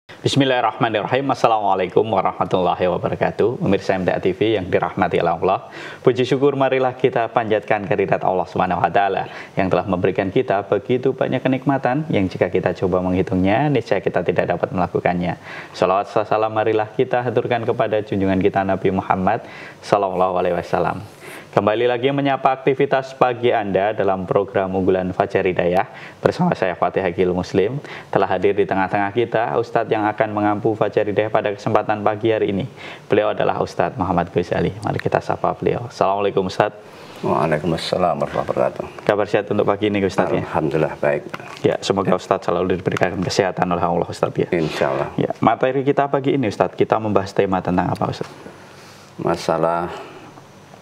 Bismillahirrahmanirrahim. Assalamualaikum warahmatullahi wabarakatuh. Pemirsa MTA TV yang dirahmati Allah. Puji syukur marilah kita panjatkan kehadirat Allah Subhanahu wa taala yang telah memberikan kita begitu banyak kenikmatan yang jika kita coba menghitungnya niscaya kita tidak dapat melakukannya. Shalawat salam marilah kita haturkan kepada junjungan kita Nabi Muhammad sallallahu alaihi wasallam. Kembali lagi menyapa aktivitas pagi Anda dalam program unggulan Fajar Hidayah bersama saya Fatih Haqil Muslim. Telah hadir di tengah-tengah kita Ustadz yang akan mengampu Fajar Hidayah pada kesempatan pagi hari ini. Beliau adalah Ustadz Muhammad Ghazali. Mari kita sapa beliau. Assalamualaikum Ustadz. Waalaikumsalam warahmatullahi wabarakatuh. Kabar sehat untuk pagi ini Ustadz ya? Alhamdulillah baik. Ya, semoga Ustadz selalu diberikan kesehatan oleh Allah Ustadz ya. Insya Allah. Ya, materi kita pagi ini Ustadz, kita membahas tema tentang apa Ustadz? Masalah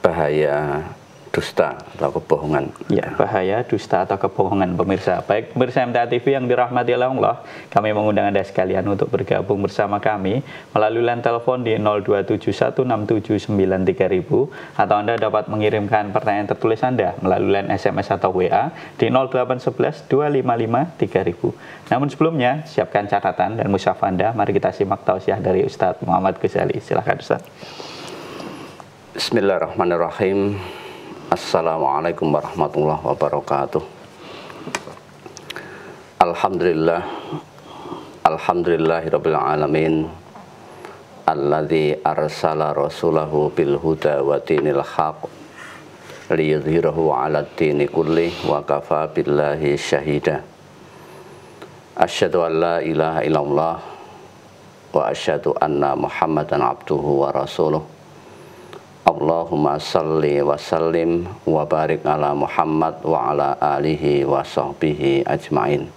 bahaya dusta atau kebohongan. Ya, bahaya dusta atau kebohongan pemirsa. Baik pemirsa MTA TV yang dirahmati Allah, kami mengundang Anda sekalian untuk bergabung bersama kami melalui line telepon di 02716793000 atau Anda dapat mengirimkan pertanyaan tertulis Anda melalui line SMS atau WA di 08112553000. Namun sebelumnya, siapkan catatan dan mushaf Anda. Mari kita simak tausiah dari Ustadz Muhammad Ghazali. Silakan Ustadz. Bismillahirrahmanirrahim. Assalamualaikum warahmatullahi wabarakatuh. Alhamdulillah. Alhamdulillahirabbil alamin. Alladzi arsala rasulahu bil huda wa dinil haq liyudhhirahu 'alad dini kulli wa kafa billahi syahida. Asyhadu an la ilaha illallah wa asyhadu anna Muhammadan abduhu wa rasuluh. Allahumma salli wa sallim wa barik ala Muhammad wa ala alihi wa sahbihi ajma'in.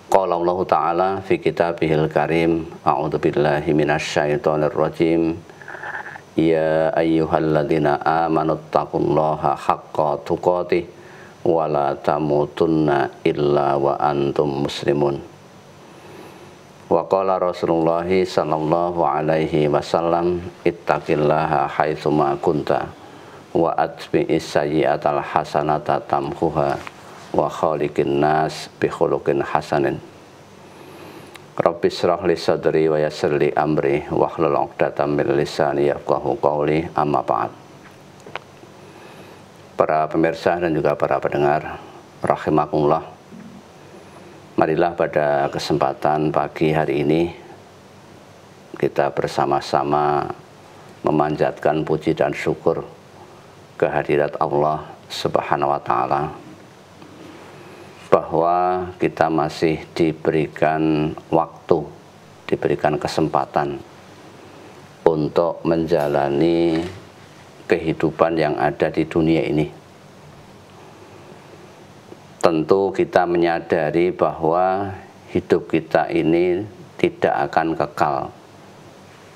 Qala Allah Ta'ala fi kitabihil karim, a'udzu billahi minasyaitonir rajim. Ya ayyuhalladzina amanu taqullaha haqqa tuqatih wa la tamutunna illa wa antum muslimun. Wa qala Rasulullah sallallahu alaihi wasallam ittaqillaha haitsu ma kunta wa atbi'is sayyi'atal hasanata tamhuha wa khaliqin nas bi khuluqin hasanin. Rabbi shrah li sadri wa yassir li amri wahlul 'uqdatam min lisani yafqahu qawli, amma ba'd. Para pemirsa dan juga para pendengar rahimakumullah. Marilah pada kesempatan pagi hari ini kita bersama-sama memanjatkan puji dan syukur kehadirat Allah Subhanahu wa taala bahwa kita masih diberikan waktu, diberikan kesempatan untuk menjalani kehidupan yang ada di dunia ini. Tentu kita menyadari bahwa hidup kita ini tidak akan kekal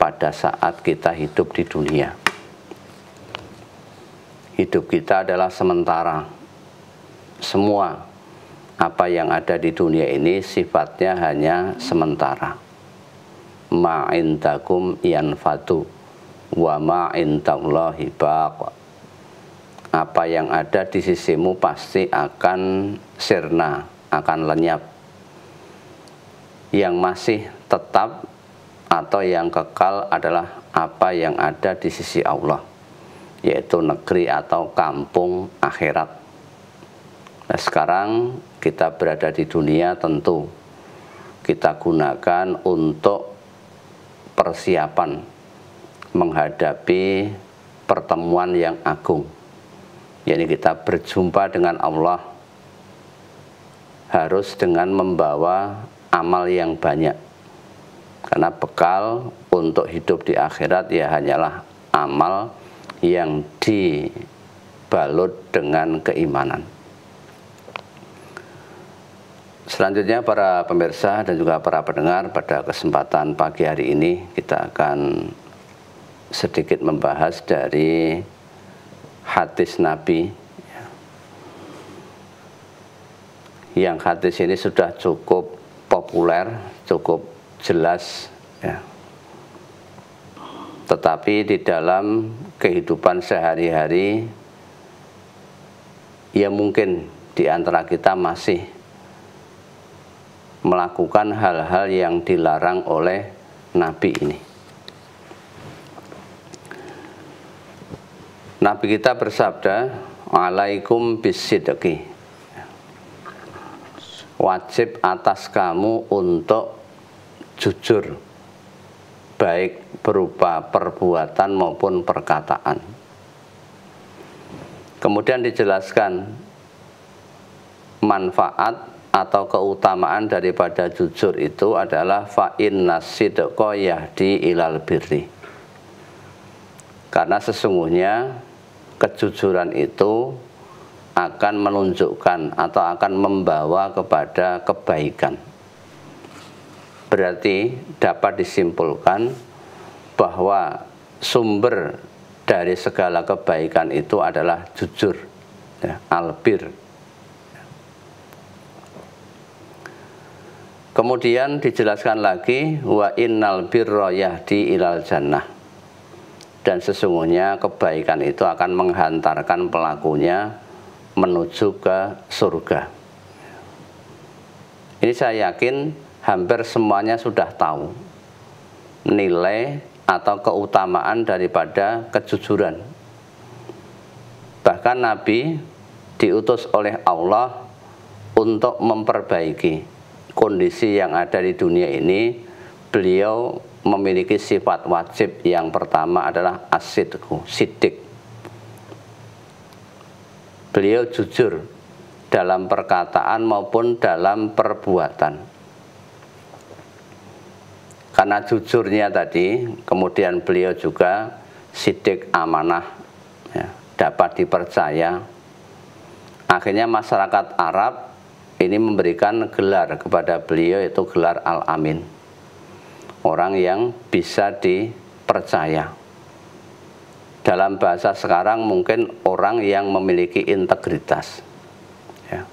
pada saat kita hidup di dunia. Hidup kita adalah sementara. Semua apa yang ada di dunia ini sifatnya hanya sementara. Ma indakum yanfadu wa ma indallahi baq. Apa yang ada di sisimu pasti akan sirna, akan lenyap. Yang masih tetap atau yang kekal adalah apa yang ada di sisi Allah, yaitu negeri atau kampung akhirat. Nah, sekarang kita berada di dunia, tentu kita gunakan untuk persiapan menghadapi pertemuan yang agung. Yakni kita berjumpa dengan Allah harus dengan membawa amal yang banyak. Karena bekal untuk hidup di akhirat ya hanyalah amal yang dibalut dengan keimanan. Selanjutnya para pemirsa dan juga para pendengar, pada kesempatan pagi hari ini kita akan sedikit membahas dari hadis Nabi, yang hadis ini sudah cukup populer, cukup jelas ya. Tetapi di dalam kehidupan sehari-hari ya mungkin di antara kita masih melakukan hal-hal yang dilarang oleh Nabi ini. Nabi kita bersabda, alaikum bisidqi, wajib atas kamu untuk jujur, baik berupa perbuatan maupun perkataan. Kemudian dijelaskan manfaat atau keutamaan daripada jujur itu adalah fa innas sidqa yahdi ilal birri. Karena sesungguhnya kejujuran itu akan menunjukkan atau akan membawa kepada kebaikan. Berarti dapat disimpulkan bahwa sumber dari segala kebaikan itu adalah jujur, ya, albir. Kemudian dijelaskan lagi wa innal birra yahdi ilal jannah, dan sesungguhnya kebaikan itu akan menghantarkan pelakunya menuju ke surga. Ini saya yakin hampir semuanya sudah tahu nilai atau keutamaan daripada kejujuran. Bahkan Nabi diutus oleh Allah untuk memperbaiki kondisi yang ada di dunia ini. Beliau memiliki sifat wajib. Yang pertama adalah as-sidqu, siddiq. Beliau jujur dalam perkataan maupun dalam perbuatan. Karena jujurnya tadi, kemudian beliau juga siddiq, amanah, ya, dapat dipercaya. Akhirnya masyarakat Arab ini memberikan gelar kepada beliau, yaitu gelar Al-Amin, orang yang bisa dipercaya. Dalam bahasa sekarang mungkin orang yang memiliki integritas, ya.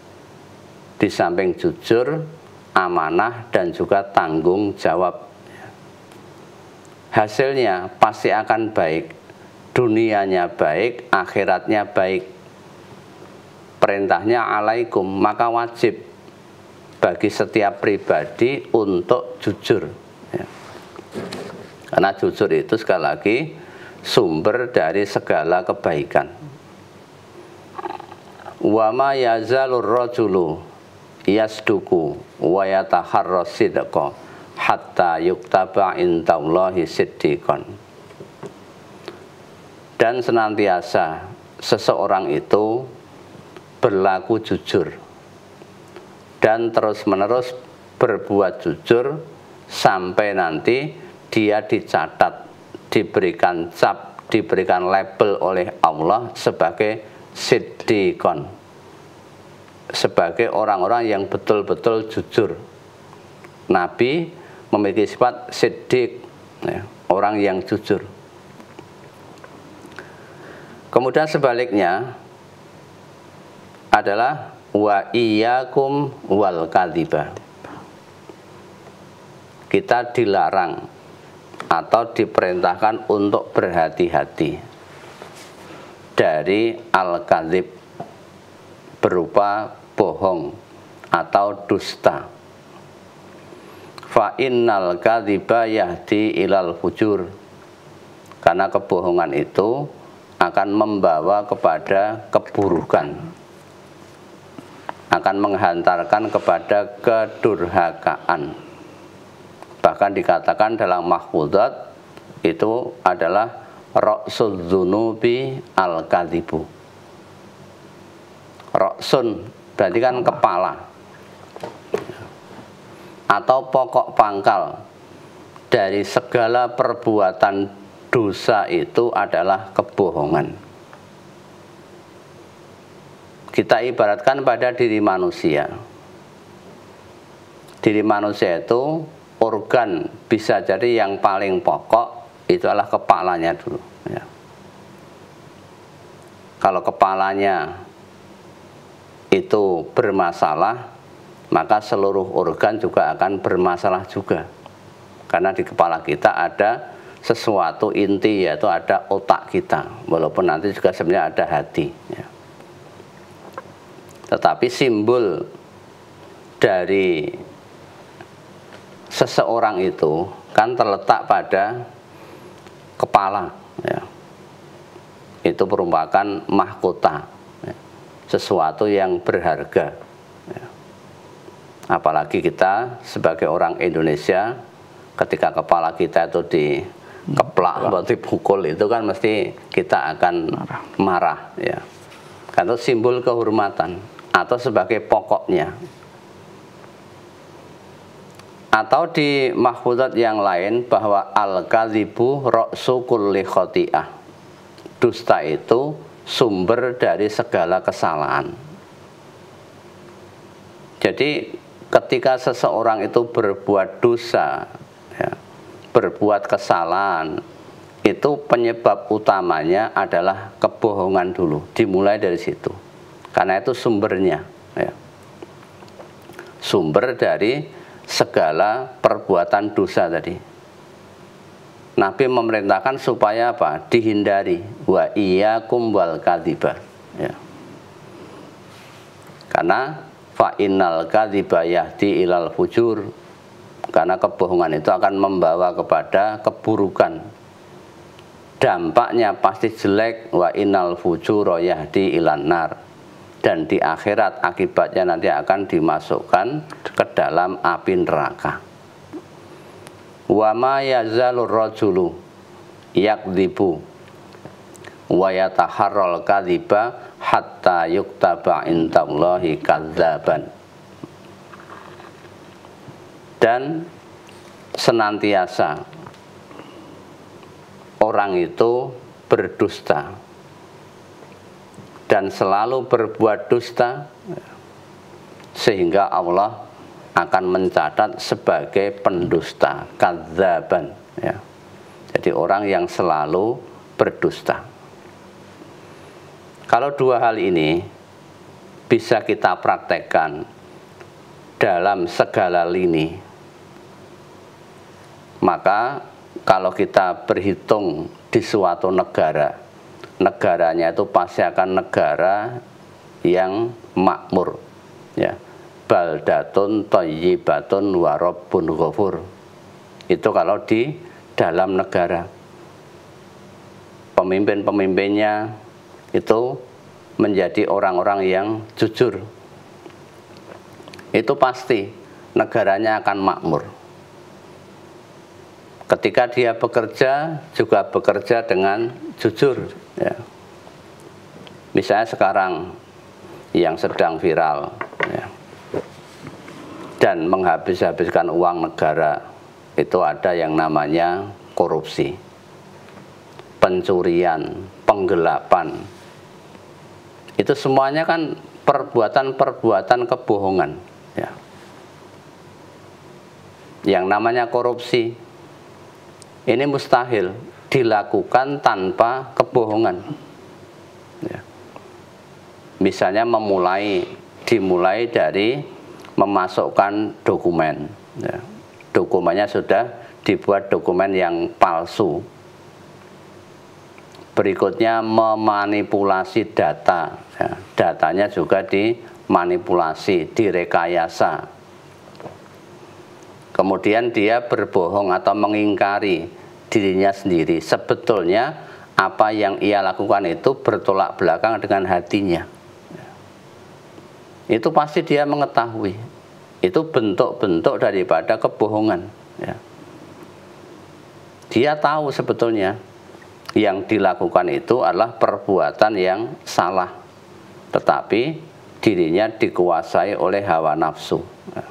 Di samping jujur, amanah, dan juga tanggung jawab, ya. Hasilnya pasti akan baik, dunianya baik, akhiratnya baik. Perintahnya alaikum, maka wajib bagi setiap pribadi untuk jujur, ya. Karena jujur itu sekali lagi sumber dari segala kebaikan. Wa ma yazalur rajulu yasduku wa yataharras sidqa hatta yuktaba indallahi siddiqan. Dan senantiasa seseorang itu berlaku jujur dan terus-menerus berbuat jujur sampai nanti dia dicatat, diberikan cap, diberikan label oleh Allah sebagai siddiqon, sebagai orang-orang yang betul-betul jujur. Nabi memiliki sifat siddiq, ya, orang yang jujur. Kemudian sebaliknya adalah wa iyyakum wal kadziba. Kita dilarang atau diperintahkan untuk berhati-hati dari al-kadzib, berupa bohong atau dusta. Fa innal kadziba yahdi ilal fujur. Karena kebohongan itu akan membawa kepada keburukan, akan menghantarkan kepada kedurhakaan. Bahkan dikatakan dalam mahfudzat itu adalah ra'sul dzunubi al-kadzibu. Ra'sun berarti kan kepala atau pokok pangkal dari segala perbuatan dosa itu adalah kebohongan. Kita ibaratkan pada diri manusia. Diri manusia itu organ bisa jadi yang paling pokok itu adalah kepalanya dulu, ya. Kalau kepalanya itu bermasalah, maka seluruh organ juga akan bermasalah juga. Karena di kepala kita ada sesuatu inti, yaitu ada otak kita, walaupun nanti juga sebenarnya ada hati, ya. Tetapi simbol dari seseorang itu kan terletak pada kepala, ya. Itu merupakan mahkota, ya. Sesuatu yang berharga, ya. Apalagi kita sebagai orang Indonesia, ketika kepala kita itu dikeplak atau dipukul, itu kan mesti kita akan marah, ya. Karena simbol kehormatan atau sebagai pokoknya. Atau di mahfudzat yang lain bahwa al-kadzibu ra'su kulli khoti'ah. Dusta itu sumber dari segala kesalahan. Jadi ketika seseorang itu berbuat dosa, ya, berbuat kesalahan, itu penyebab utamanya adalah kebohongan dulu. Dimulai dari situ. Karena itu sumbernya, ya. Sumber dari segala perbuatan dosa tadi. Nabi memerintahkan supaya apa? Dihindari. Wa iyyakum wal kadziba, ya. Karena fa innal kadziba yahdi ilal fujur. Karena kebohongan itu akan membawa kepada keburukan. Dampaknya pasti jelek. Wa innal fujura yahdi ilan nar. Dan di akhirat akibatnya nanti akan dimasukkan ke dalam api neraka. Wa ma yazalur rajulu yakdzibu wa yataharral kadziba hatta yuktaba indallahi kadzaban. Dan senantiasa orang itu berdusta dan selalu berbuat dusta, sehingga Allah akan mencatat sebagai pendusta, kadzaban, ya. Jadi orang yang selalu berdusta. Kalau dua hal ini bisa kita praktekkan dalam segala lini, maka kalau kita berhitung di suatu negara, negaranya itu pasti akan negara yang makmur, ya. Baldatun thayyibatun wa rabbun ghafur. Itu kalau di dalam negara. Pemimpin-pemimpinnya itu menjadi orang-orang yang jujur. Itu pasti negaranya akan makmur. Ketika dia bekerja, juga bekerja dengan jujur, ya. Misalnya sekarang yang sedang viral, ya, dan menghabis-habiskan uang negara, itu ada yang namanya korupsi, pencurian, penggelapan. Itu semuanya kan perbuatan-perbuatan kebohongan, ya. Yang namanya korupsi ini mustahil dilakukan tanpa kebohongan, ya. Misalnya dimulai dari memasukkan dokumen, ya. Dokumennya sudah dibuat dokumen yang palsu. Berikutnya memanipulasi data, ya. Datanya juga dimanipulasi, direkayasa. Kemudian dia berbohong atau mengingkari dirinya sendiri. Sebetulnya apa yang ia lakukan itu bertolak belakang dengan hatinya. Itu pasti dia mengetahui. Itu bentuk-bentuk daripada kebohongan, ya. Dia tahu sebetulnya yang dilakukan itu adalah perbuatan yang salah, tetapi dirinya dikuasai oleh hawa nafsu, ya.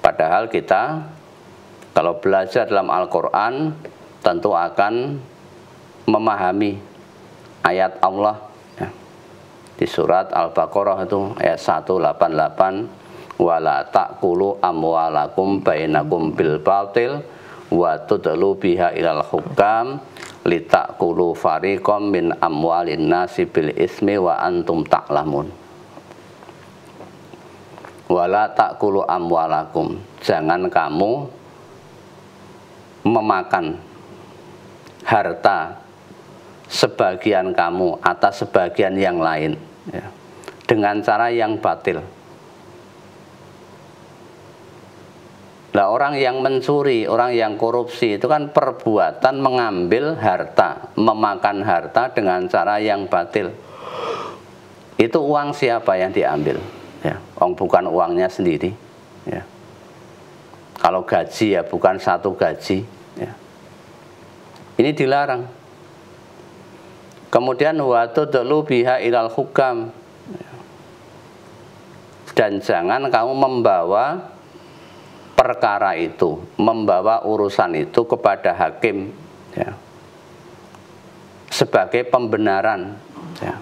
Padahal kita kalau belajar dalam Al-Quran tentu akan memahami ayat Allah, ya. Di surat Al-Baqarah itu ayat 188, wala ta'kulu amwalakum bainakum bil batil wa tudlu biha ilal hukam litakulu fariqam min amwalin nasi bil ismi wa antum ta'lamun. Wala ta'kulu amwalakum, jangan kamu memakan harta sebagian kamu atas sebagian yang lain, ya, dengan cara yang batil. Nah, orang yang mencuri, orang yang korupsi itu kan perbuatan mengambil harta, memakan harta dengan cara yang batil. Itu uang siapa yang diambil? Ya, bukan uangnya sendiri. Ya. Kalau gaji ya bukan satu gaji. Ya. Ini dilarang. Kemudian wa tudlu biha ilal hukam. Dan jangan kamu membawa perkara itu, membawa urusan itu kepada hakim, ya, sebagai pembenaran, ya,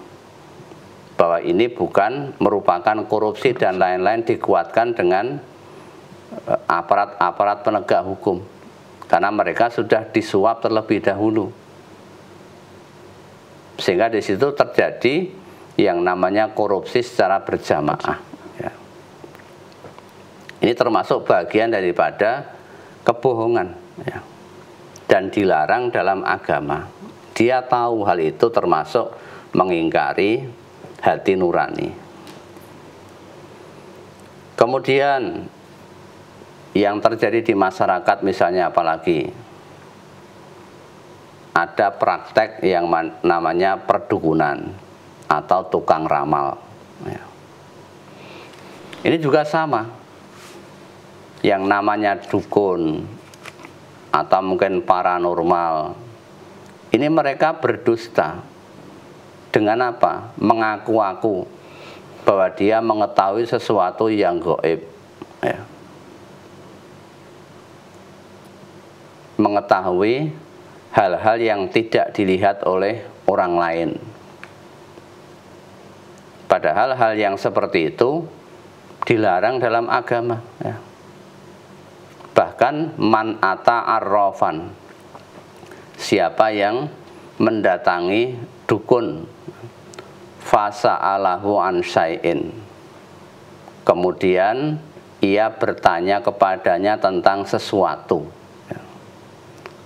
bahwa ini bukan merupakan korupsi dan lain-lain, dikuatkan dengan aparat-aparat penegak hukum, karena mereka sudah disuap terlebih dahulu, sehingga di situ terjadi yang namanya korupsi secara berjamaah. Ini termasuk bagian daripada kebohongan, ya, dan dilarang dalam agama. Dia tahu hal itu termasuk mengingkari hati nurani. Kemudian yang terjadi di masyarakat misalnya apalagi ada praktek yang namanya perdukunan atau tukang ramal, ya. Ini juga sama. Yang namanya dukun atau mungkin paranormal, ini mereka berdusta dengan apa? Mengaku-aku bahwa dia mengetahui sesuatu yang gaib, ya. Mengetahui hal-hal yang tidak dilihat oleh orang lain. Padahal hal yang seperti itu dilarang dalam agama, ya. Bahkan man ata arrafan, siapa yang mendatangi dukun, fasa'alahu an syai'in, kemudian ia bertanya kepadanya tentang sesuatu,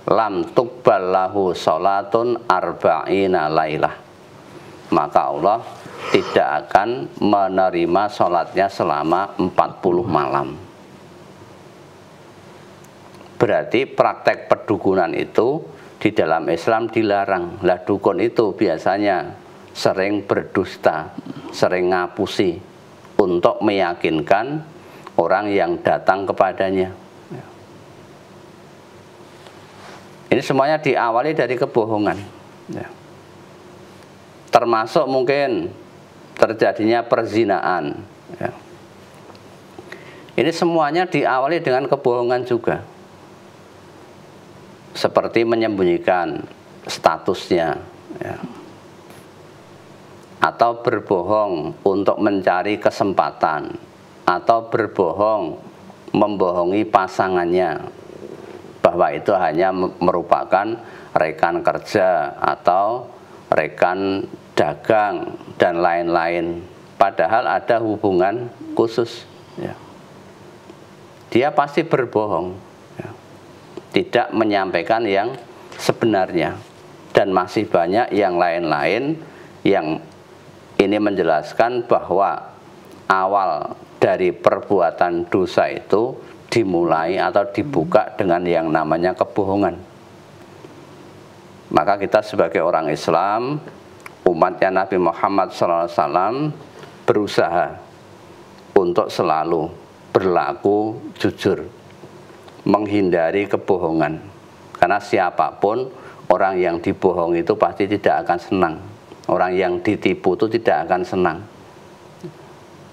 lam tuqbal lahu salatun arba'ina lailah, maka Allah tidak akan menerima sholatnya selama 40 malam. Berarti praktek perdukunan itu di dalam Islam dilarang. Lah dukun itu biasanya sering berdusta, sering ngapusi untuk meyakinkan orang yang datang kepadanya. Ini semuanya diawali dari kebohongan, ya. Termasuk mungkin terjadinya perzinaan, ya. Ini semuanya diawali dengan kebohongan juga. Seperti menyembunyikan statusnya, ya, atau berbohong untuk mencari kesempatan, atau berbohong membohongi pasangannya bahwa itu hanya merupakan rekan kerja atau rekan dagang dan lain-lain, padahal ada hubungan khusus, ya. Dia pasti berbohong, tidak menyampaikan yang sebenarnya. Dan masih banyak yang lain-lain yang ini menjelaskan bahwa awal dari perbuatan dosa itu dimulai atau dibuka dengan yang namanya kebohongan. Maka kita sebagai orang Islam, umatnya Nabi Muhammad SAW, berusaha untuk selalu berlaku jujur, menghindari kebohongan, karena siapapun orang yang dibohongi itu pasti tidak akan senang, orang yang ditipu itu tidak akan senang.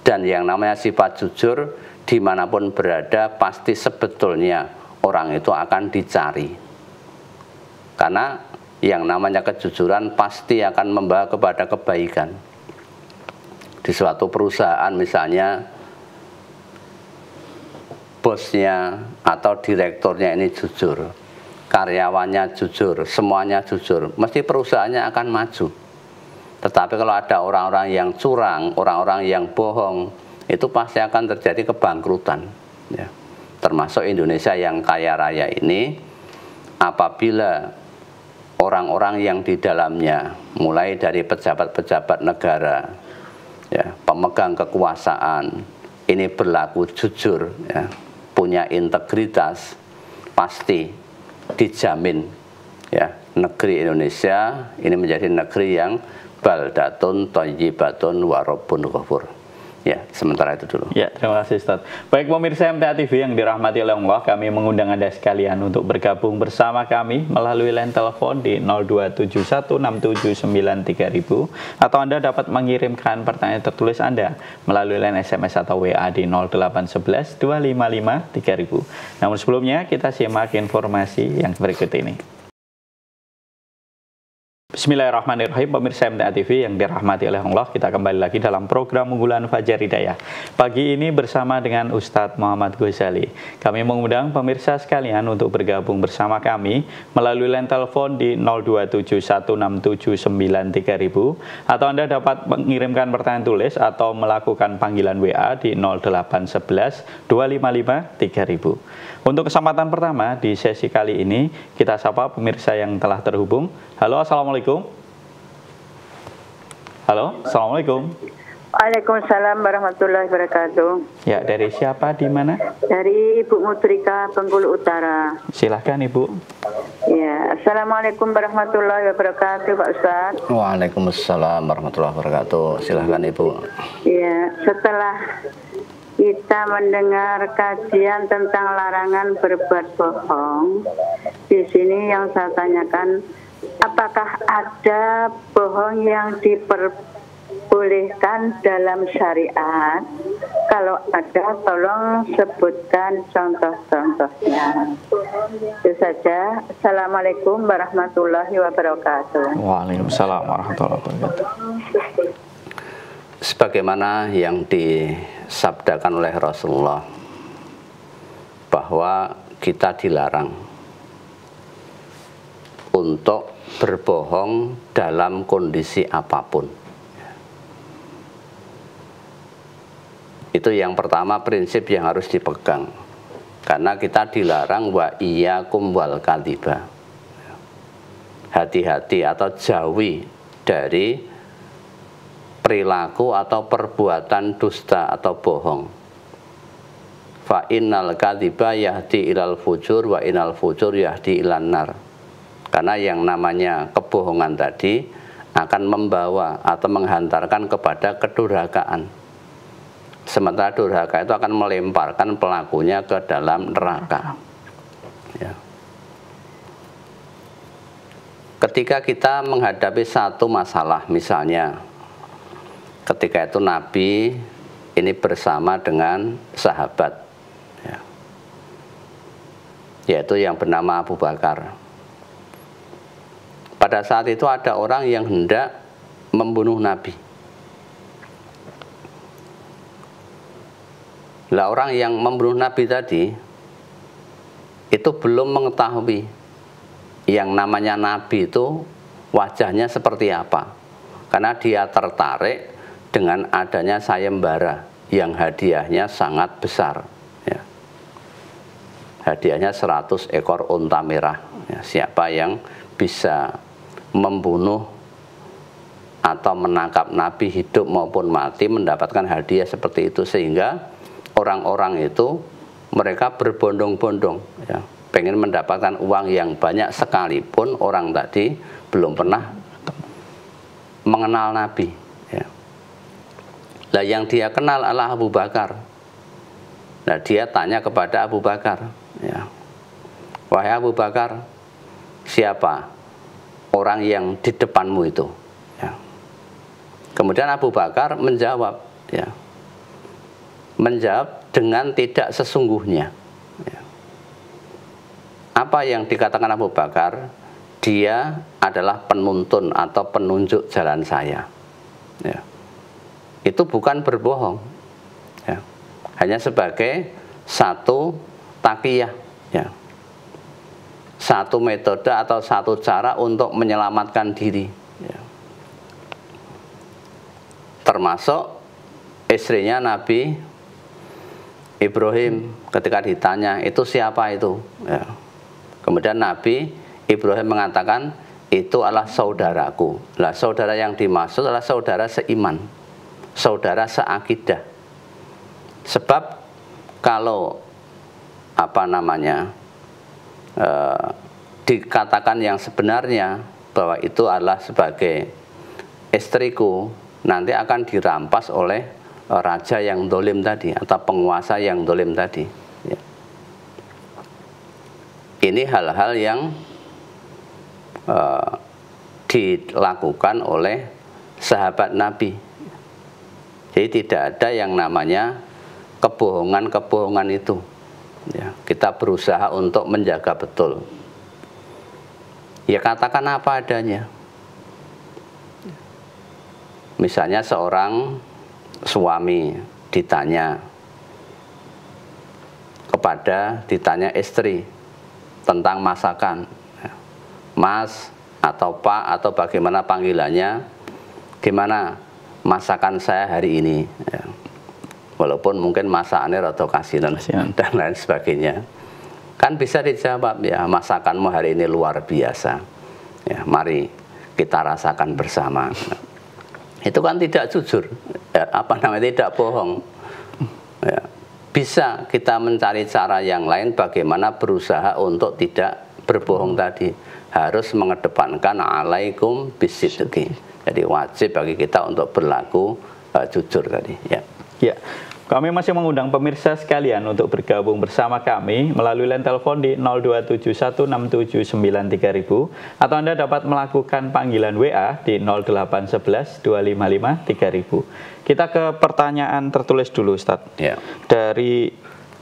Dan yang namanya sifat jujur dimanapun berada pasti sebetulnya orang itu akan dicari, karena yang namanya kejujuran pasti akan membawa kepada kebaikan. Di suatu perusahaan misalnya, bosnya atau direkturnya ini jujur, karyawannya jujur, semuanya jujur, mesti perusahaannya akan maju. Tetapi kalau ada orang-orang yang curang, orang-orang yang bohong, itu pasti akan terjadi kebangkrutan, ya. Termasuk Indonesia yang kaya raya ini, apabila orang-orang yang di dalamnya, mulai dari pejabat-pejabat negara, ya, pemegang kekuasaan, ini berlaku jujur, ya, punya integritas, pasti dijamin ya, negeri Indonesia ini menjadi negeri yang baldatun thayyibatun wa rabbun ghafur. Ya, sementara itu dulu. Ya, terima kasih Ustaz. Baik pemirsa MTA TV yang dirahmati oleh Allah, kami mengundang Anda sekalian untuk bergabung bersama kami melalui line telepon di 02716793000 atau Anda dapat mengirimkan pertanyaan tertulis Anda melalui line SMS atau WA di 08112553000. Namun sebelumnya kita simak informasi yang berikut ini. Bismillahirrahmanirrahim, pemirsa MTA TV yang dirahmati oleh Allah, kita kembali lagi dalam program unggulan Fajar Hidayah. Pagi ini bersama dengan Ustadz Muhammad Ghazali. Kami mengundang pemirsa sekalian untuk bergabung bersama kami melalui line telepon di 02716793000 atau Anda dapat mengirimkan pertanyaan tulis atau melakukan panggilan WA di 08112553000. Untuk kesempatan pertama di sesi kali ini, kita sapa pemirsa yang telah terhubung. Halo, Assalamualaikum. Halo, Assalamualaikum. Waalaikumsalam warahmatullahi wabarakatuh. Ya, dari siapa, di mana? Dari Ibu Mutrika, Bengkulu Utara. Silahkan Ibu. Ya, Assalamualaikum warahmatullahi wabarakatuh, Pak Ustadz. Waalaikumsalam warahmatullahi wabarakatuh. Silahkan Ibu. Ya, setelah kita mendengar kajian tentang larangan berbuat bohong, di sini yang saya tanyakan, apakah ada bohong yang diperbolehkan dalam syariat? Kalau ada, tolong sebutkan contoh-contohnya. Itu saja. Assalamualaikum warahmatullahi wabarakatuh. Waalaikumsalam warahmatullahi wabarakatuh. Sebagaimana yang disabdakan oleh Rasulullah bahwa kita dilarang untuk berbohong dalam kondisi apapun. Itu yang pertama, prinsip yang harus dipegang. Karena kita dilarang wa iyyakum wal kadziba. Hati-hati atau jauhi dari perilaku atau perbuatan dusta atau bohong. Fa innal kadziba yahdi ilal fujur wa innal fujur yahdi ilan nar. Karena yang namanya kebohongan tadi akan membawa atau menghantarkan kepada kedurhakaan. Sementara durhaka itu akan melemparkan pelakunya ke dalam neraka. Ya. Ketika kita menghadapi satu masalah, misalnya ketika itu Nabi ini bersama dengan sahabat, ya, yaitu yang bernama Abu Bakar. Pada saat itu ada orang yang hendak membunuh Nabi. Lah orang yang membunuh Nabi tadi itu belum mengetahui yang namanya Nabi itu wajahnya seperti apa. Karena dia tertarik dengan adanya sayembara yang hadiahnya sangat besar, ya. Hadiahnya 100 ekor unta merah, ya. Siapa yang bisa membunuh atau menangkap Nabi hidup maupun mati mendapatkan hadiah seperti itu. Sehingga orang-orang itu mereka berbondong-bondong, ya, pengen mendapatkan uang yang banyak, sekalipun orang tadi belum pernah mengenal Nabi, ya. Nah, yang dia kenal adalah Abu Bakar. Nah, dia tanya kepada Abu Bakar, ya, wahai Abu Bakar, siapa orang yang di depanmu itu? Ya. Kemudian Abu Bakar menjawab, ya, menjawab dengan tidak sesungguhnya. Ya. Apa yang dikatakan Abu Bakar? Dia adalah penuntun atau penunjuk jalan saya. Ya. Itu bukan berbohong, ya. Hanya sebagai satu takiyah, ya, satu metode atau satu cara untuk menyelamatkan diri, ya. Termasuk istrinya Nabi Ibrahim ketika ditanya itu siapa itu, ya. Kemudian Nabi Ibrahim mengatakan itu adalah saudaraku. Lah, saudara yang dimaksud adalah saudara seiman, saudara seakidah. Sebab kalau dikatakan yang sebenarnya bahwa itu adalah sebagai istriku, nanti akan dirampas oleh raja yang dolim tadi atau penguasa yang dolim tadi. Ya. Ini hal-hal yang dilakukan oleh sahabat Nabi. Jadi tidak ada yang namanya kebohongan-kebohongan itu. Ya, kita berusaha untuk menjaga betul. Ya katakan apa adanya. Misalnya seorang suami ditanya istri tentang masakan, Mas atau Pak atau bagaimana panggilannya, gimana masakan saya hari ini, ya. Walaupun mungkin masakannya atau kasinan dan lain sebagainya, kan bisa dijawab, ya masakanmu hari ini luar biasa, ya mari kita rasakan bersama. Itu kan tidak jujur, ya, tidak bohong. Ya. Bisa kita mencari cara yang lain bagaimana berusaha untuk tidak berbohong tadi. Harus mengedepankan alaikum bisidqi. Jadi wajib bagi kita untuk berlaku jujur tadi. Ya. Ya. Kami masih mengundang pemirsa sekalian untuk bergabung bersama kami melalui line telepon di 02716793000 atau Anda dapat melakukan panggilan WA di 08112553000. Kita ke pertanyaan tertulis dulu, Ustadz. Ya. Dari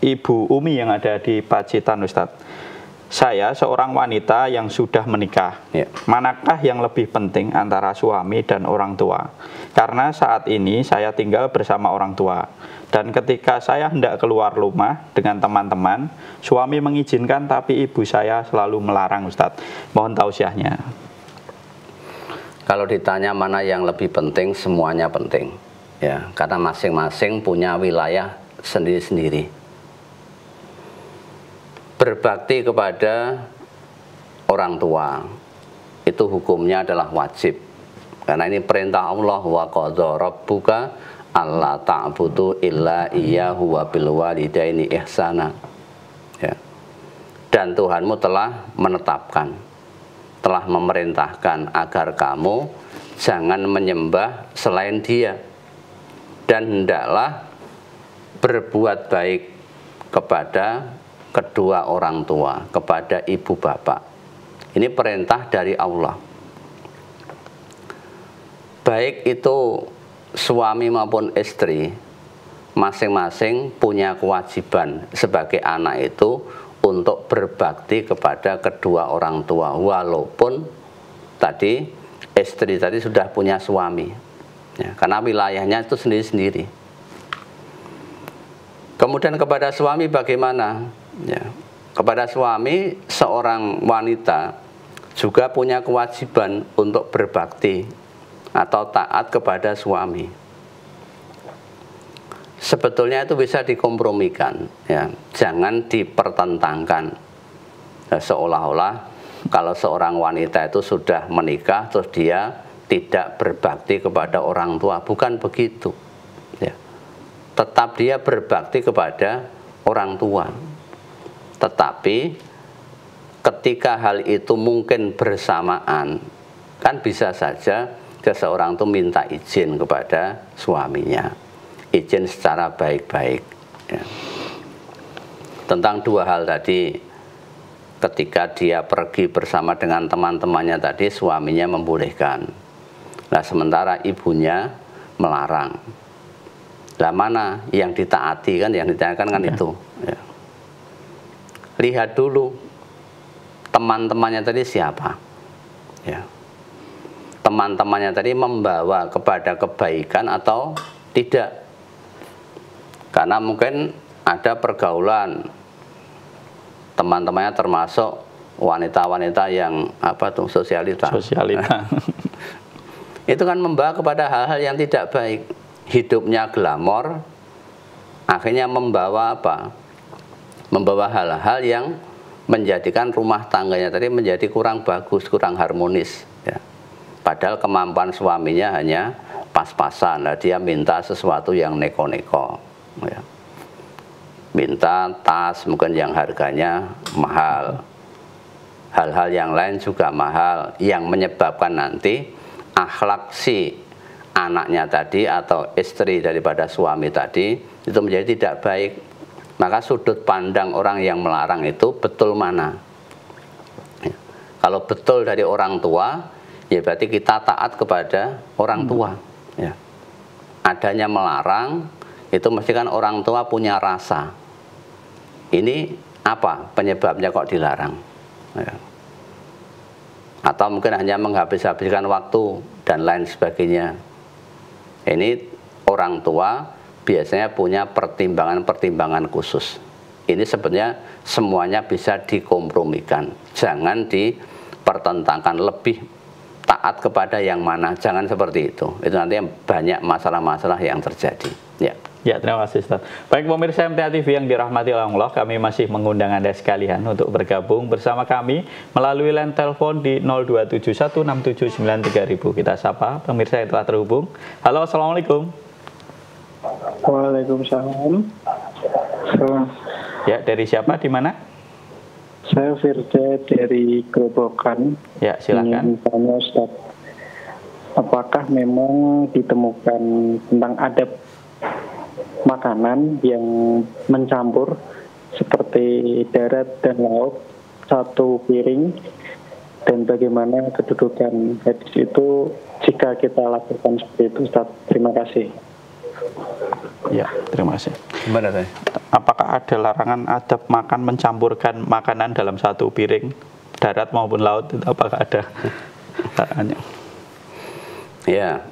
Ibu Umi yang ada di Pacitan, Ustadz. Saya seorang wanita yang sudah menikah. Ya. Manakah yang lebih penting antara suami dan orang tua? Karena saat ini saya tinggal bersama orang tua. Dan ketika saya hendak keluar rumah dengan teman-teman, suami mengizinkan tapi ibu saya selalu melarang, Ustadz. Mohon tausiahnya. Kalau ditanya mana yang lebih penting, semuanya penting. Ya, karena masing-masing punya wilayah sendiri-sendiri. Berbakti kepada orang tua itu hukumnya adalah wajib, karena ini perintah Allah, wa qadha rabbuka alla ta'budu illa iyyahu wa bil walidaini ihsana. Ya. Dan Tuhanmu telah menetapkan, telah memerintahkan agar kamu jangan menyembah selain Dia, dan hendaklah berbuat baik kepada kedua orang tua, kepada ibu bapak. Ini perintah dari Allah. Baik itu suami maupun istri, masing-masing punya kewajiban sebagai anak itu untuk berbakti kepada kedua orang tua, walaupun tadi istri tadi sudah punya suami, ya, karena wilayahnya itu sendiri-sendiri. Kemudian kepada suami bagaimana? Ya, kepada suami, seorang wanita juga punya kewajiban untuk berbakti atau taat kepada suami. Sebetulnya itu bisa dikompromikan, ya, jangan dipertentangkan. Ya, seolah-olah kalau seorang wanita itu sudah menikah terus dia tidak berbakti kepada orang tua, bukan begitu. Ya. Tetap dia berbakti kepada orang tua. Tetapi ketika hal itu mungkin bersamaan, kan bisa saja seseorang itu minta izin kepada suaminya, izin secara baik-baik, ya. Tentang dua hal tadi, ketika dia pergi bersama dengan teman-temannya tadi, suaminya membolehkan. Nah, sementara ibunya melarang. Lah mana yang ditaati kan, yang ditaati kan itu. Ya. Lihat dulu teman-temannya tadi siapa, ya. Teman-temannya tadi membawa kepada kebaikan atau tidak, karena mungkin ada pergaulan teman-temannya termasuk wanita-wanita yang sosialita. Itu kan membawa kepada hal-hal yang tidak baik. Hidupnya glamor, akhirnya membawa membawa hal-hal yang menjadikan rumah tangganya tadi menjadi kurang bagus, kurang harmonis, ya. Padahal kemampuan suaminya hanya pas-pasan, nah dia minta sesuatu yang neko-neko, ya. minta tas mungkin yang harganya mahal. Hal-hal yang lain juga mahal yang menyebabkan nanti akhlak si anaknya tadi atau istri daripada suami tadi itu menjadi tidak baik. Maka sudut pandang orang yang melarang itu betul mana? Ya. Kalau betul dari orang tua, ya berarti kita taat kepada orang tua. Ya. Adanya melarang itu mesti kan orang tua punya rasa. Ini apa penyebabnya kok dilarang? Ya. Atau mungkin hanya menghabis-habiskan waktu dan lain sebagainya. Ini orang tua biasanya punya pertimbangan-pertimbangan khusus. Ini sebenarnya semuanya bisa dikompromikan. Jangan dipertentangkan lebih taat kepada yang mana. Jangan seperti itu. Itu nanti banyak masalah-masalah yang terjadi. Ya. Ya, terima kasih Ustaz. Baik pemirsa MTA TV yang dirahmati Allah, kami masih mengundang Anda sekalian untuk bergabung bersama kami melalui line telepon di 02716793000. Kita sapa pemirsa yang telah terhubung. Halo, Assalamualaikum. Waalaikumsalam. Ya, dari siapa, di mana? Saya Firda dari Grobogan. Ya, silakan. Ingin tanya Ustaz, apakah memang ditemukan tentang adab makanan yang mencampur seperti darat dan laut satu piring, dan bagaimana kedudukan hadis itu jika kita lakukan seperti itu, Ustaz? Terima kasih. Ya, terima kasih. Gimana saya? Apakah ada larangan adab makan mencampurkan makanan dalam satu piring, darat maupun laut? Apakah ada larangannya? Ya.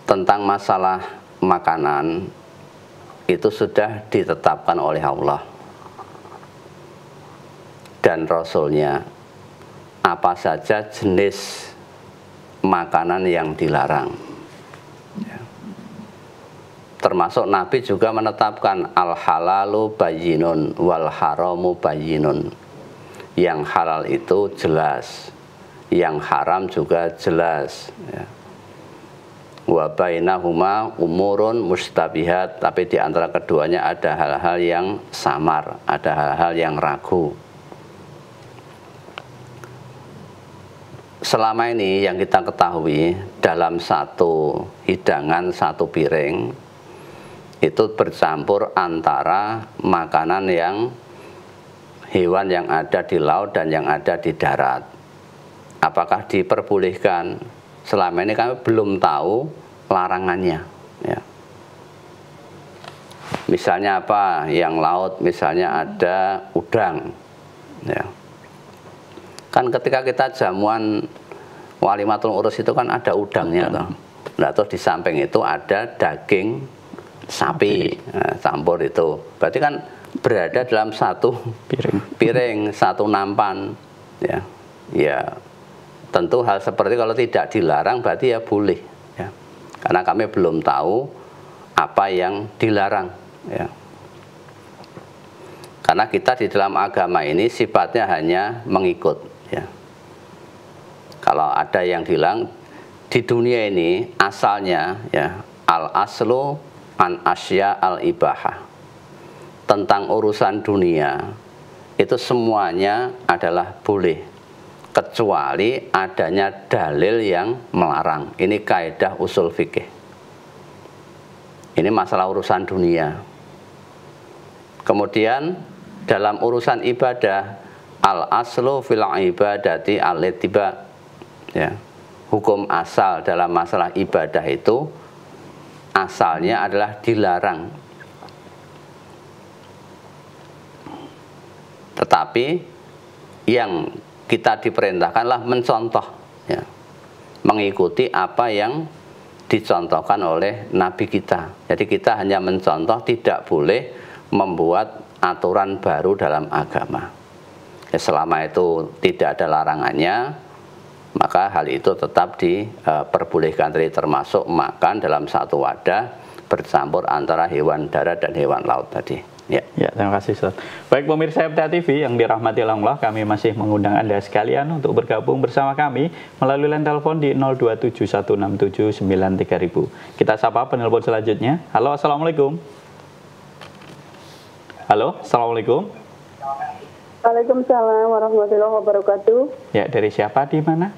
Tentang masalah makanan itu sudah ditetapkan oleh Allah dan Rasulnya apa saja jenis makanan yang dilarang. Ya. Termasuk Nabi juga menetapkan al-halalu bayyinun wal haramu bayyinun. Yang halal itu jelas, yang haram juga jelas. Ya. Wa bainahuma umurun mustabihat, tapi di antara keduanya ada hal-hal yang samar, ada hal-hal yang ragu. Selama ini yang kita ketahui dalam satu hidangan, satu piring itu bercampur antara makanan yang hewan yang ada di laut dan yang ada di darat. Apakah diperbolehkan? Selama ini kami belum tahu larangannya. Ya. Misalnya apa? Yang laut, misalnya ada udang. Ya. Kan ketika kita jamuan walimatul urus itu kan ada udangnya. Nah, terus di samping itu ada daging sapi. Nah, campur itu. Berarti kan berada dalam satu piring, satu nampan. Ya. Ya. Tentu hal seperti kalau tidak dilarang berarti ya boleh, ya. Karena kami belum tahu apa yang dilarang, ya. Karena kita di dalam agama ini sifatnya hanya mengikut, ya. Kalau ada yang bilang di dunia ini asalnya, ya, al aslu an asya al ibahah, tentang urusan dunia itu semuanya adalah boleh, kecuali adanya dalil yang melarang. Ini kaidah usul fikih. Ini masalah urusan dunia. Kemudian dalam urusan ibadah, al aslu fil ibadati al-ittiba. Ya. Hukum asal dalam masalah ibadah itu asalnya adalah dilarang. Tetapi yang kita diperintahkanlah mencontoh, ya, mengikuti apa yang dicontohkan oleh Nabi kita. Jadi kita hanya mencontoh, tidak boleh membuat aturan baru dalam agama. Ya, selama itu tidak ada larangannya, maka hal itu tetap diperbolehkan. Tadi termasuk makan dalam satu wadah bercampur antara hewan darat dan hewan laut tadi. Ya. Ya, terima kasih Ustaz. Baik pemirsa MTA TV yang dirahmati Allah, kami masih mengundang Anda sekalian untuk bergabung bersama kami melalui line telepon di 02716793000. Kita sapa penelpon selanjutnya. Halo, Assalamualaikum. Halo, Assalamualaikum. Waalaikumsalam warahmatullahi wabarakatuh. Ya, dari siapa di mana?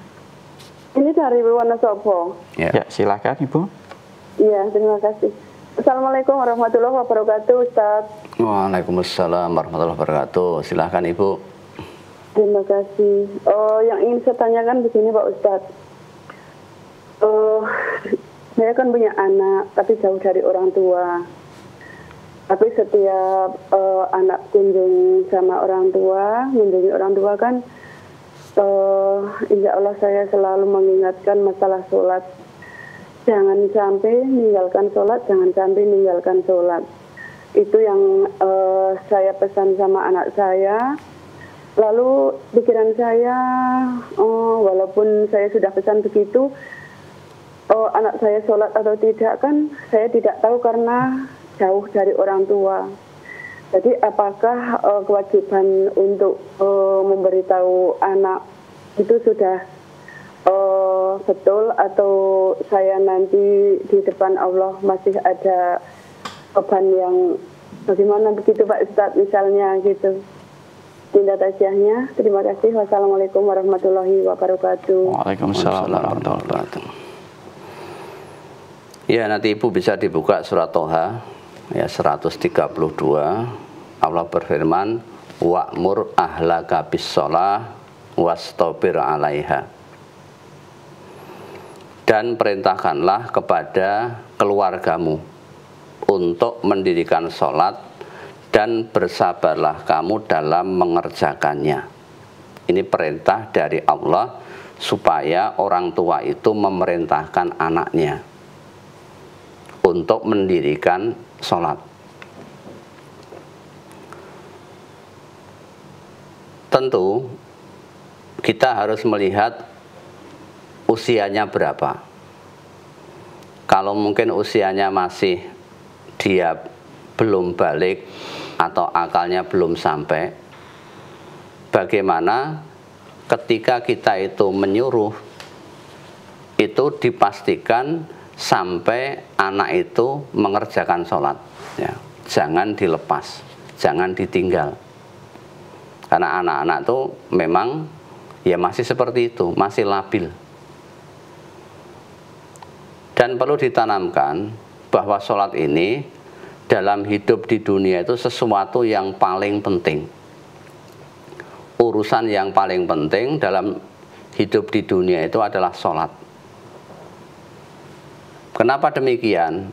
Ini dari Wonosobo. Ya, silakan Ibu. Iya, terima kasih. Assalamualaikum warahmatullahi wabarakatuh, Ustaz. Waalaikumsalam warahmatullahi wabarakatuh. Silahkan Ibu. Terima kasih. Yang ingin saya tanyakan di sini Pak Ustadz. Saya kan punya anak, tapi jauh dari orang tua. Tapi setiap anak kunjung sama orang tua, mengunjungi orang tua kan, insya Allah saya selalu mengingatkan masalah sholat. Jangan sampai meninggalkan sholat, jangan sampai meninggalkan sholat. Itu yang saya pesan sama anak saya. Lalu pikiran saya, walaupun saya sudah pesan begitu, anak saya sholat atau tidak kan saya tidak tahu karena jauh dari orang tua. Jadi apakah kewajiban untuk memberitahu anak itu sudah betul atau saya nanti di depan Allah masih ada beban yang bagaimana begitu Pak Ustadz misalnya gitu. Tindak tajiahnya. Terima kasih. Wassalamualaikum warahmatullahi wabarakatuh. Waalaikumsalam warahmatullahi wabarakatuh. Ya, nanti Ibu bisa dibuka surat Toha ya 132. Allah berfirman, wa'mur ahlaka bis-shalah wastabir 'alaiha. Dan perintahkanlah kepada keluargamu untuk mendirikan sholat dan bersabarlah kamu dalam mengerjakannya. Ini perintah dari Allah supaya orang tua itu memerintahkan anaknya untuk mendirikan sholat. Tentu kita harus melihat usianya berapa. Kalau mungkin usianya masih dia belum balik atau akalnya belum sampai, bagaimana ketika kita itu menyuruh, itu dipastikan sampai anak itu mengerjakan sholat ya. Jangan dilepas, jangan ditinggal, karena anak-anak itu memang ya masih seperti itu, masih labil. Dan perlu ditanamkan bahwa sholat ini dalam hidup di dunia itu sesuatu yang paling penting. Urusan yang paling penting dalam hidup di dunia itu adalah sholat. Kenapa demikian?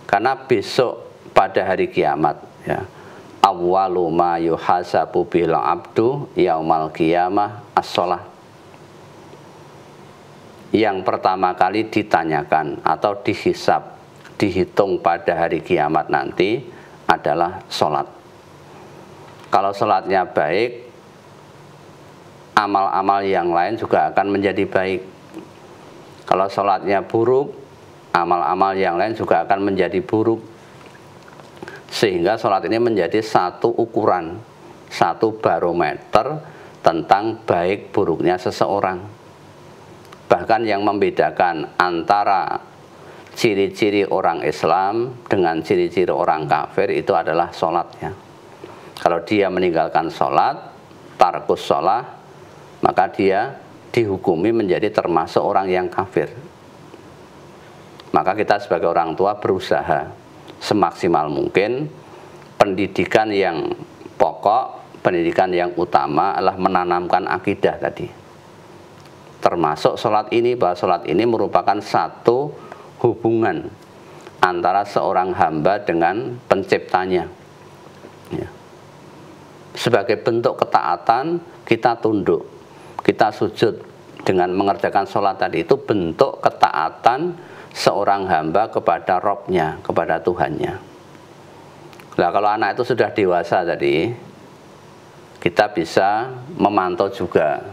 Karena besok pada hari kiamat ya, awwalu ma yuhasabu bil abdu yaumal qiyamah as-shalah. Yang pertama kali ditanyakan atau dihisab, dihitung pada hari kiamat nanti adalah sholat. Kalau sholatnya baik, amal-amal yang lain juga akan menjadi baik. Kalau sholatnya buruk, amal-amal yang lain juga akan menjadi buruk. Sehingga sholat ini menjadi satu ukuran, satu barometer tentang baik buruknya seseorang. Bahkan yang membedakan antara ciri-ciri orang Islam dengan ciri-ciri orang kafir itu adalah sholatnya. Kalau dia meninggalkan sholat, tarkus sholat, maka dia dihukumi menjadi termasuk orang yang kafir. Maka kita sebagai orang tua berusaha semaksimal mungkin pendidikan yang pokok, pendidikan yang utama adalah menanamkan akidah tadi. Termasuk sholat ini, bahwa sholat ini merupakan satu hubungan antara seorang hamba dengan penciptanya ya. Sebagai bentuk ketaatan kita tunduk, kita sujud dengan mengerjakan sholat tadi, itu bentuk ketaatan seorang hamba kepada Robnya, kepada Tuhannya. Nah, kalau anak itu sudah dewasa tadi, kita bisa memantau juga,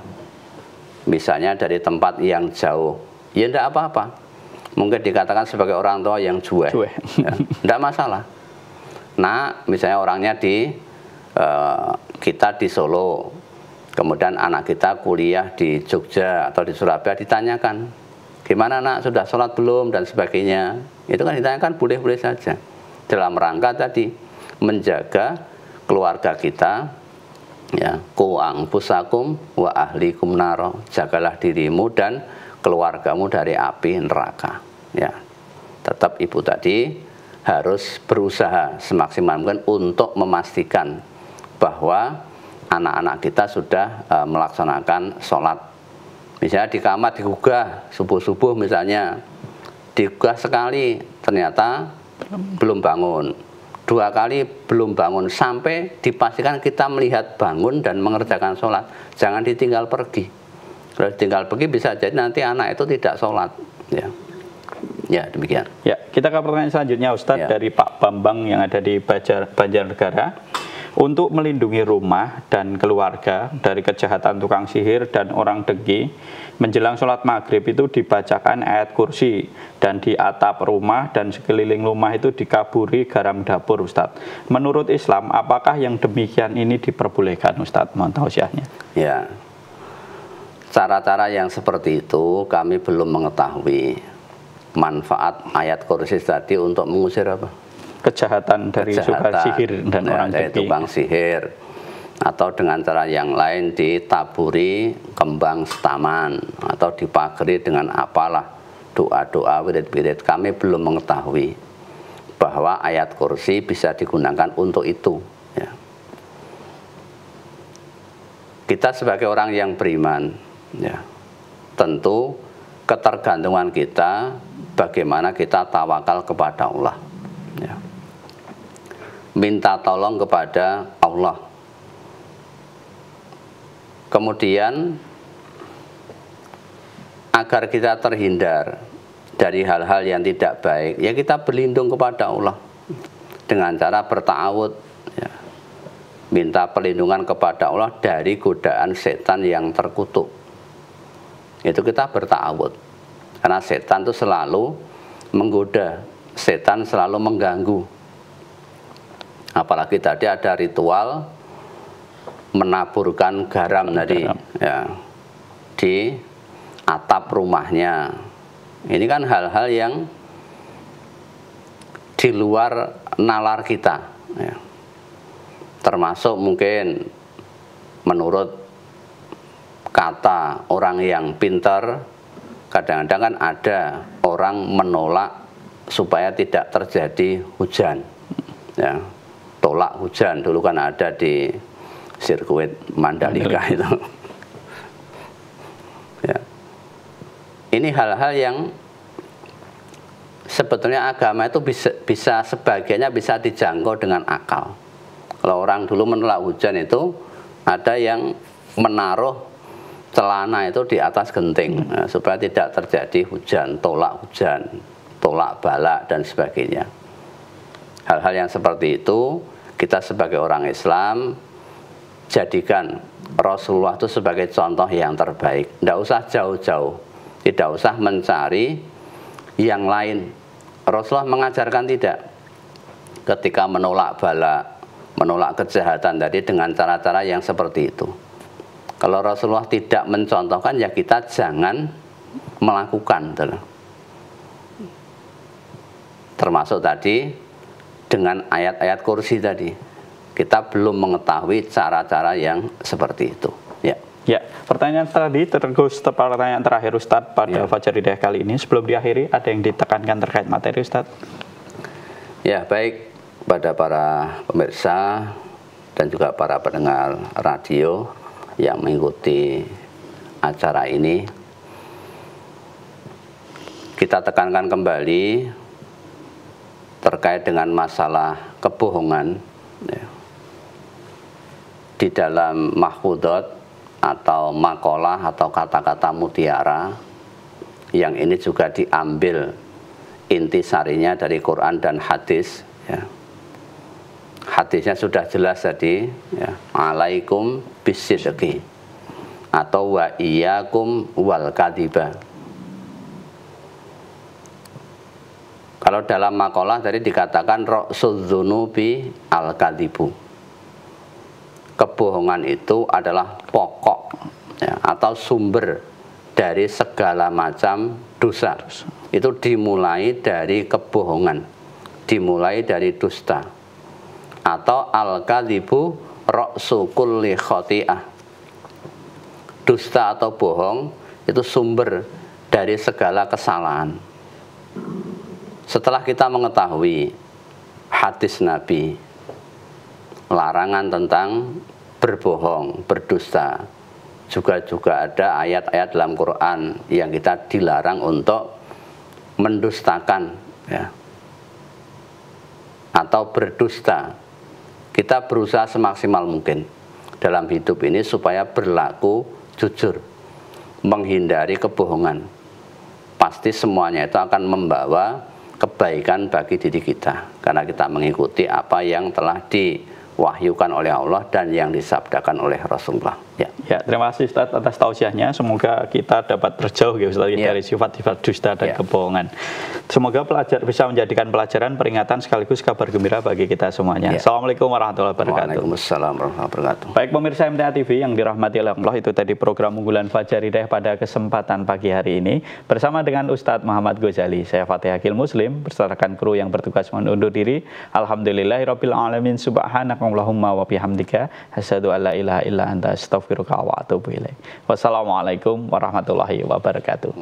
misalnya dari tempat yang jauh, ya tidak apa-apa. Mungkin dikatakan sebagai orang tua yang cuek. Ya, tidak masalah. Nah, misalnya orangnya kita di Solo, kemudian anak kita kuliah di Jogja atau di Surabaya, ditanyakan, gimana nak, sudah sholat belum, dan sebagainya. Itu kan ditanyakan boleh-boleh saja. Dalam rangka tadi, menjaga keluarga kita, ya, qu anfusakum wa ahlikum naro, jagalah dirimu dan keluargamu dari api neraka, ya. Tetap ibu tadi harus berusaha semaksimal mungkin untuk memastikan bahwa anak-anak kita sudah melaksanakan sholat. Misalnya di kamar digugah subuh-subuh, misalnya digugah sekali ternyata belum bangun, 2 kali belum bangun, sampai dipastikan kita melihat bangun dan mengerjakan sholat. Jangan ditinggal pergi. Kalau ditinggal pergi bisa jadi nanti anak itu tidak sholat, ya. Ya, demikian. Ya, kita ke pertanyaan selanjutnya Ustadz, dari Pak Bambang yang ada di Banjarnegara. Untuk melindungi rumah dan keluarga dari kejahatan tukang sihir dan orang dengki, menjelang sholat maghrib itu dibacakan ayat kursi, dan di atap rumah dan sekeliling rumah itu dikaburi garam dapur, Ustadz. Menurut Islam, apakah yang demikian ini diperbolehkan, Ustadz? Mohon tausiahnya. Ya, cara-cara yang seperti itu kami belum mengetahui manfaat ayat kursi tadi untuk mengusir apa? Kejahatan dari sihir dan orang dari tukang sihir, atau dengan cara yang lain ditaburi kembang setaman atau dipagari dengan apalah, doa-doa, wirid-wirid. Kami belum mengetahui bahwa ayat kursi bisa digunakan untuk itu, ya. Kita sebagai orang yang beriman, ya, tentu ketergantungan kita bagaimana kita tawakal kepada Allah, ya. Minta tolong kepada Allah. Kemudian agar kita terhindar dari hal-hal yang tidak baik, ya kita berlindung kepada Allah dengan cara berta'awud, ya. Minta perlindungan kepada Allah dari godaan setan yang terkutuk. Itu kita berta'awud, karena setan itu selalu menggoda, setan selalu mengganggu. Apalagi tadi ada ritual menaburkan garam tadi, ya, di atap rumahnya. Ini kan hal-hal yang di luar nalar kita, ya. Termasuk mungkin menurut kata orang yang pintar, kadang-kadang kan ada orang menolak supaya tidak terjadi hujan, ya. Tolak hujan dulu kan ada di sirkuit Mandalika itu, ya. Ini hal-hal yang sebetulnya agama itu bisa sebagiannya bisa dijangkau dengan akal. Kalau orang dulu menolak hujan itu ada yang menaruh celana itu di atas genting, nah, supaya tidak terjadi hujan, tolak bala dan sebagainya. Hal-hal yang seperti itu kita sebagai orang Islam jadikan Rasulullah itu sebagai contoh yang terbaik. Tidak usah jauh-jauh, tidak usah mencari yang lain. Rasulullah mengajarkan tidak, ketika menolak bala, menolak kejahatan tadi dengan cara-cara yang seperti itu. Kalau Rasulullah tidak mencontohkan, ya kita jangan melakukan. Termasuk tadi dengan ayat-ayat kursi tadi, kita belum mengetahui cara-cara yang seperti itu, ya. Ya, pertanyaan tadi terus pertanyaan terakhir Ustadz pada Fajar Hidayah kali ini. Sebelum diakhiri, ada yang ditekankan terkait materi Ustadz? Ya, baik pada para pemirsa dan juga para pendengar radio yang mengikuti acara ini, kita tekankan kembali terkait dengan masalah kebohongan, ya. Di dalam mahfudzat atau makalah atau kata-kata mutiara, yang ini juga diambil intisarinya dari Quran dan hadis, ya. Hadisnya sudah jelas tadi, ya. Alaikum bisidqi atau wa iyyakum wal kadhiba. Kalau dalam makalah tadi dikatakan ra'sudzunubi al-kadhibu. Kebohongan itu adalah pokok, ya, atau sumber dari segala macam dosa. Itu dimulai dari kebohongan, dimulai dari dusta. atau al-kadzibu ra'su kulli khati'ah. Dusta atau bohong itu sumber dari segala kesalahan. Setelah kita mengetahui hadis Nabi, larangan tentang berbohong, berdusta, juga ada ayat-ayat dalam Quran yang kita dilarang untuk mendustakan, ya, atau berdusta. Kita berusaha semaksimal mungkin dalam hidup ini supaya berlaku jujur, menghindari kebohongan. Pasti semuanya itu akan membawa kebaikan bagi diri kita, karena kita mengikuti apa yang telah diwahyukan oleh Allah dan yang disabdakan oleh Rasulullah. Ya, terima kasih Ustaz atas tausiahnya. Semoga kita dapat terjauh ya Ustaz dari sifat-sifat dusta dan kebohongan. Semoga bisa menjadikan pelajaran, peringatan sekaligus kabar gembira bagi kita semuanya. Assalamualaikum warahmatullahi wabarakatuh. Waalaikumsalam warahmatullahi wabarakatuh. Baik pemirsa MTA TV yang dirahmati oleh Allah, itu tadi program unggulan Fajar Hidayah pada kesempatan pagi hari ini bersama dengan Ustadz Muhammad Ghazali. Saya Fatih Akil Muslim bersama kru yang bertugas undur diri. Alhamdulillahirabbil alamin, subhanakallahumma wa bihamdika asyhadu an la ilaha illa anta astaghfiruka wa atubu ilaik. Wassalamualaikum warahmatullahi wabarakatuh.